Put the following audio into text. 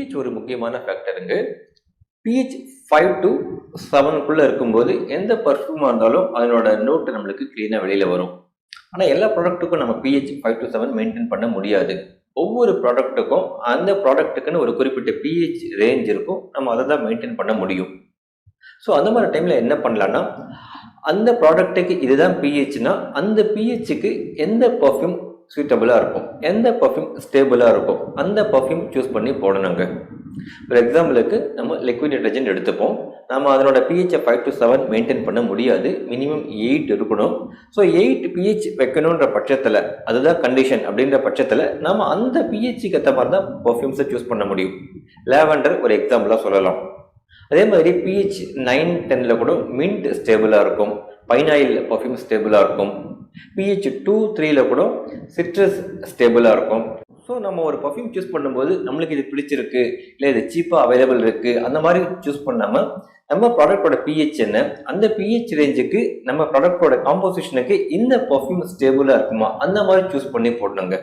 pH ஒரு முக்கியமான ஃபேக்டருங்க. pH 5 to 7 இருக்கும்போது எந்த பர்ஃப்யூமாக இருந்தாலும் அதனோட நோட்டு நம்மளுக்கு க்ளீனாக வெளியில் வரும். ஆனால் எல்லா ப்ராடக்ட்டுக்கும் நம்ம pH 5 to 7 மெயின்டைன் பண்ண முடியாது. ஒவ்வொரு ப்ராடக்ட்டுக்கும் அந்த ப்ராடக்ட்டுக்குன்னு ஒரு குறிப்பிட்ட pH ரேஞ்ச் இருக்கும். நம்ம அதை தான் மெயின்டைன் பண்ண முடியும். ஸோ அந்த மாதிரி டைமில் என்ன பண்ணலான்னா, அந்த ப்ராடக்ட்டுக்கு இதுதான் pHனா அந்த pHக்கு எந்த பர்ஃப்யூம் சூட்டபுளாக இருக்கும், எந்த பர்ஃப்யூம் ஸ்டேபிளாக இருக்கும், அந்த பர்ஃப்யூம் சூஸ் பண்ணி போடணுங்க. ஃபார் எக்ஸாம்பிளுக்கு நம்ம லிக்விட் டிட்டர்ஜென்ட் எடுத்துப்போம். நம்ம அதனோட pH 5 to 7 மெயின்டைன் பண்ண முடியாது. மினிமம் 8 இருக்கணும். ஸோ 8 pH வைக்கணுன்ற பட்சத்தில், அதுதான் கண்டிஷன் அப்படின்ற பட்சத்தில் நம்ம அந்த pHக்கு ஏற்ற மாதிரி தான் பர்ஃப்யூம்ஸை சூஸ் பண்ண முடியும். லேவெண்டர் ஒரு எக்ஸாம்பிளாக சொல்லலாம். அதே மாதிரி pH 9, 10 கூட மின்ட் ஸ்டேபிளாக இருக்கும், பைனாயில் பர்ஃப்யூம் ஸ்டேபிளாக இருக்கும். pH 2, 3 கூட சிட்ரஸ் ஸ்டேபிளாக இருக்கும். ஸோ நம்ம ஒரு பர்ஃப்யூம் சூஸ் பண்ணும்போது நம்மளுக்கு இது பிடிச்சிருக்கு, இல்லை இது சீப்பாக அவைலபிள் இருக்குது, அந்த மாதிரி சூஸ் பண்ணாமல் நம்ம ப்ராடக்டோட pH என்ன, அந்த pH ரேஞ்சுக்கு நம்ம ப்ராடக்டோட காம்போசிஷனுக்கு இந்த பர்ஃப்யூம் ஸ்டேபிளாக இருக்குமா, அந்த மாதிரி சூஸ் பண்ணி போடணுங்க.